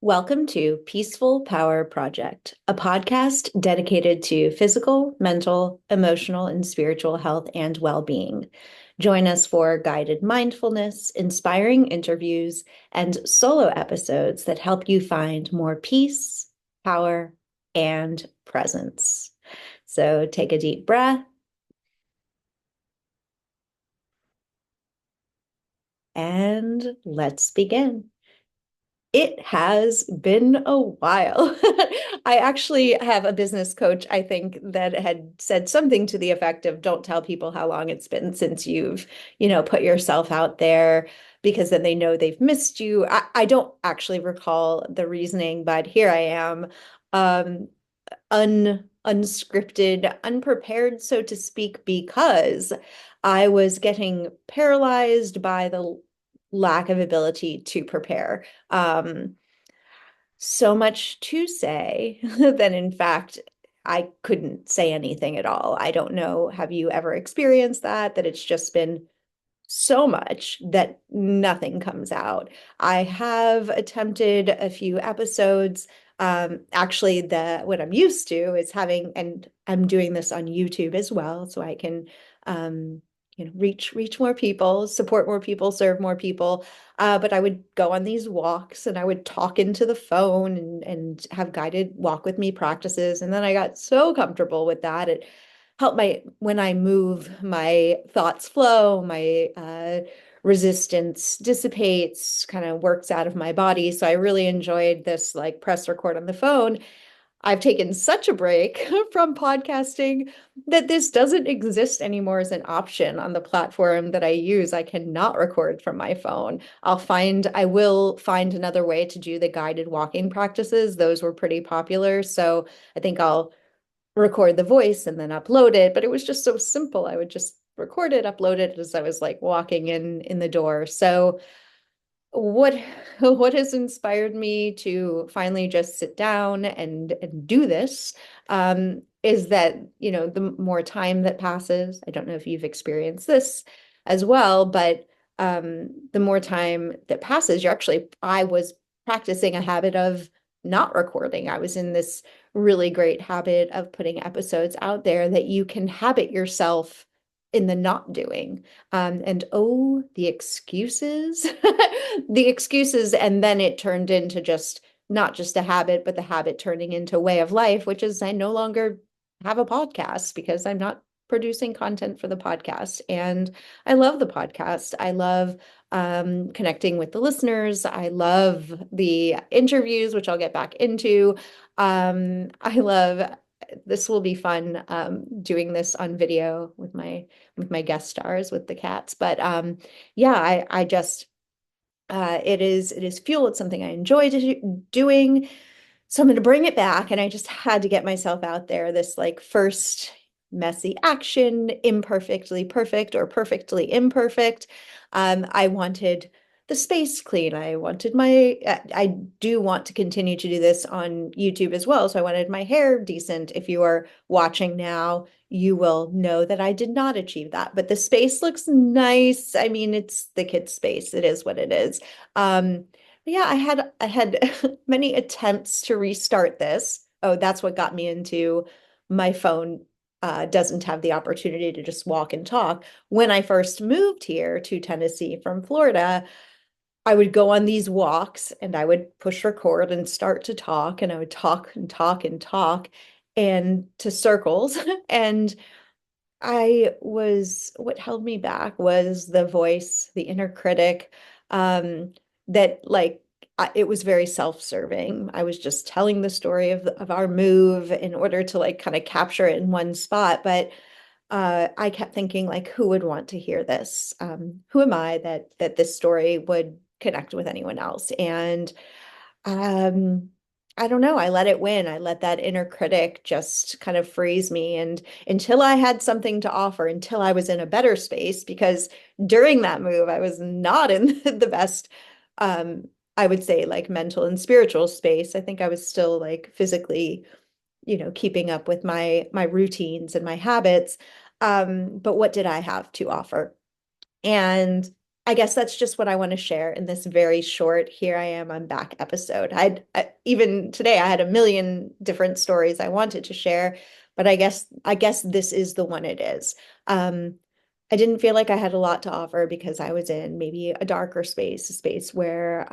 Welcome to Peaceful Power Project, a podcast dedicated to physical, mental, emotional, and spiritual health and well-being. Join us for guided mindfulness, inspiring interviews, and solo episodes that help you find more peace, power, and presence. So take a deep breath and let's begin. It has been a while. I actually have a business coach, I think, that had said something to the effect of don't tell people how long it's been since you've put yourself out there because then they know they've missed you. I don't actually recall the reasoning, but here I am, um, unscripted, unprepared, so to speak, because I was getting paralyzed by the lack of ability to prepare. So much to say that in fact I couldn't say anything at all. I don't know. Have you ever experienced that? That it's just been so much that nothing comes out. I have attempted a few episodes. Actually, the what I'm used to is having, and I'm doing this on YouTube as well, so I can, um, reach more people, support more people, serve more people. But I would go on these walks and I would talk into the phone and have guided walk with me practices. And then I got so comfortable with that. It help my when I move, my thoughts flow, my resistance dissipates, kind of works out of my body. So I really enjoyed this like press record on the phone. I've taken such a break from podcasting that this doesn't exist anymore as an option on the platform that I use. I cannot record from my phone. I will find another way to do the guided walking practices. Those were pretty popular. So I think I'll record the voice and then upload it. But it was just so simple. I would just record it, upload it as I was like walking in the door. So what what has inspired me to finally just sit down and do this is that, the more time that passes, I don't know if you've experienced this as well, but the more time that passes, I was practicing a habit of not recording. I was in this really great habit of putting episodes out there that you can habit yourself in the not doing. And oh, the excuses, the excuses. And then it turned into just not just a habit, but the habit turning into a way of life, which is I no longer have a podcast because I'm not producing content for the podcast. And I love the podcast. I love connecting with the listeners. I love the interviews, which I'll get back into. I love this will be fun doing this on video with my guest stars with the cats. But yeah, I just it is fuel. It's something I enjoy doing. So I'm going to bring it back, and I just had to get myself out there. This like first messy action, imperfectly perfect or perfectly imperfect. I wanted the space clean. I do want to continue to do this on YouTube as well. So I wanted my hair decent. If you are watching now, you will know that I did not achieve that, but the space looks nice. I mean, it's the kids' space. It is what it is. Yeah, I had many attempts to restart this. Oh, that's what got me into my phone doesn't have the opportunity to just walk and talk. When I first moved here to Tennessee from Florida, I would go on these walks and I would push record and start to talk, and I would talk and talk and talk and to circles. And what held me back was the voice, the inner critic, that like, it was very self-serving. I was just telling the story of our move in order to like kind of capture it in one spot. But I kept thinking like, who would want to hear this? Who am I that this story would connect with anyone else? And um, I don't know. I let it win. I let that inner critic just kind of freeze me. And until I had something to offer, until I was in a better space, because during that move, I was not in the best, um, I would say like mental and spiritual space. I think I was still like physically, keeping up with my routines and my habits. But what did I have to offer? And I guess that's just what I want to share in this very short, here I am, I'm back episode. Even today I had a million different stories I wanted to share, but I guess this is the one it is. Um, I didn't feel like I had a lot to offer because I was in maybe a darker space, a space where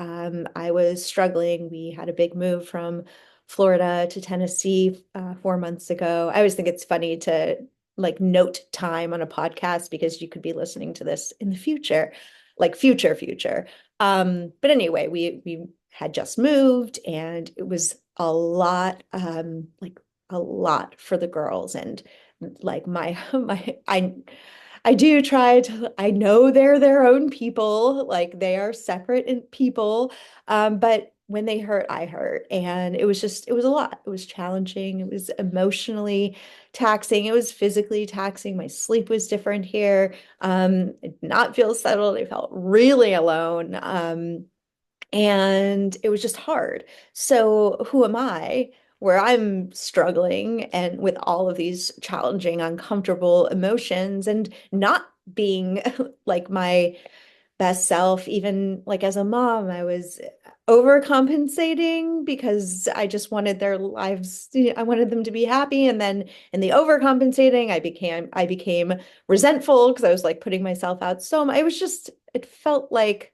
I was struggling. We had a big move from Florida to Tennessee 4 months ago. I always think it's funny to like note time on a podcast because you could be listening to this in the future, like future. But anyway, we had just moved and it was a lot, like a lot for the girls. And like I do try to, I know they're their own people, like they are separate people. But when they hurt, I hurt. And it was a lot. It was challenging. It was emotionally taxing. It was physically taxing. My sleep was different here. I did not feel settled. I felt really alone. And it was just hard. So who am I where I'm struggling and with all of these challenging, uncomfortable emotions and not being like my best self, even like as a mom, I was overcompensating because I just wanted their lives, I wanted them to be happy. And then in the overcompensating, I became resentful because I was like putting myself out so much. It was just, it felt like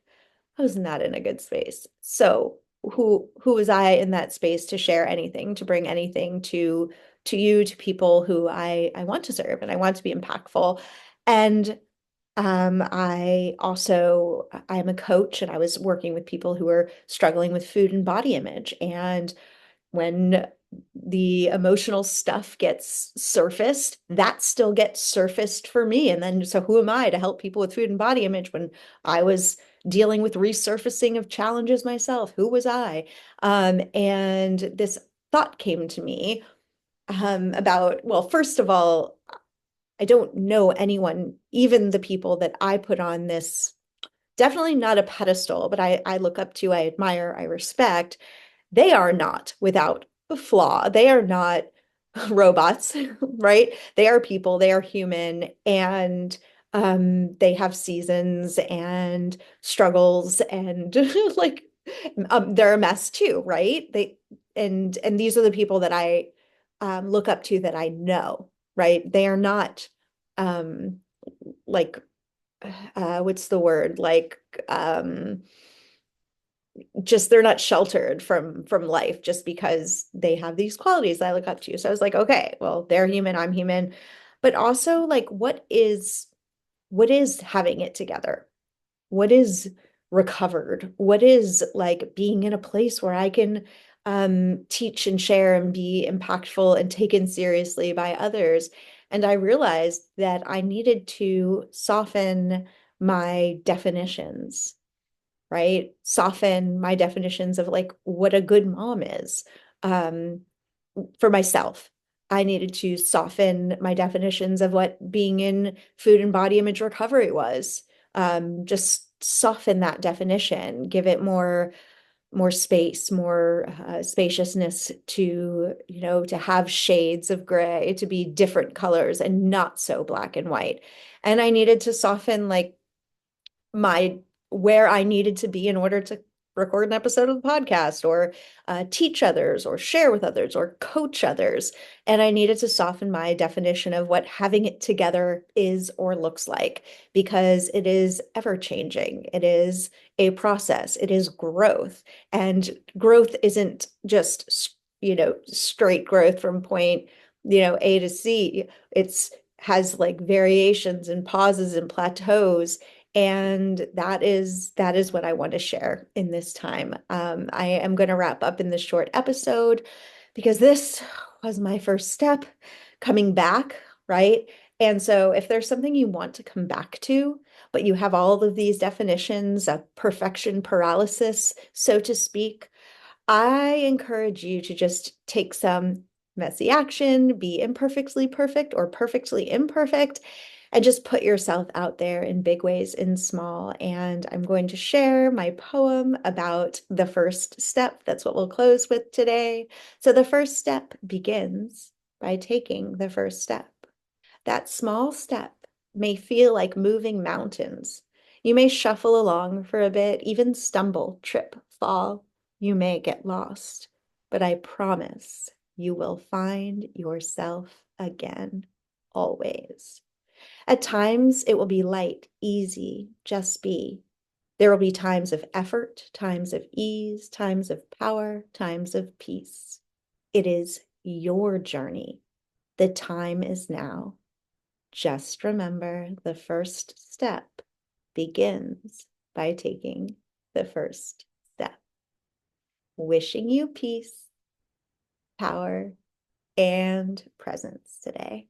I was not in a good space. So who was I in that space to share anything, to bring anything to you, to people who I want to serve and I want to be impactful. And I'm a coach and I was working with people who are struggling with food and body image. And when the emotional stuff gets surfaced, that still gets surfaced for me. And then, so who am I to help people with food and body image when I was dealing with resurfacing of challenges myself? Who was I? And this thought came to me about, well, first of all, I don't know anyone, even the people that I put on this, definitely not a pedestal, but I look up to, I admire, I respect. They are not without a flaw. They are not robots, right? They are people, they are human, and they have seasons and struggles and like they're a mess too, right? And these are the people that I look up to that I know, right? They are not um like what's the word? Like just they're not sheltered from life just because they have these qualities that I look up to. So I was like, okay, well, they're human, I'm human. But also like what is having it together? What is recovered? What is like being in a place where I can teach and share and be impactful and taken seriously by others? And I realized that I needed to soften my definitions, right? Soften my definitions of like what a good mom is. Um, for myself, I needed to soften my definitions of what being in food and body image recovery was. Just soften that definition, give it more space, more spaciousness to, to have shades of gray, to be different colors and not so black and white. And I needed to soften like my where I needed to be in order to record an episode of the podcast or teach others or share with others or coach others. And I needed to soften my definition of what having it together is or looks like because it is ever changing. It is a process. It is growth. And growth isn't just, straight growth from point, A to C. It's has like variations and pauses and plateaus, and that is what I want to share in this time. I am going to wrap up in this short episode because this was my first step coming back, right? And so if there's something you want to come back to, but you have all of these definitions of perfection paralysis, so to speak, I encourage you to just take some messy action, be imperfectly perfect or perfectly imperfect, and just put yourself out there in big ways and small. And I'm going to share my poem about the first step. That's what we'll close with today. So the first step begins by taking the first step. That small step may feel like moving mountains, You may shuffle along for a bit, even stumble, trip, fall. You may get lost, but I promise you will find yourself again, always. At times, it will be light, easy, just be. There will be times of effort, times of ease, times of power, times of peace. It is your journey. The time is now. Just remember the first step begins by taking the first step. Wishing you peace, power, and presence today.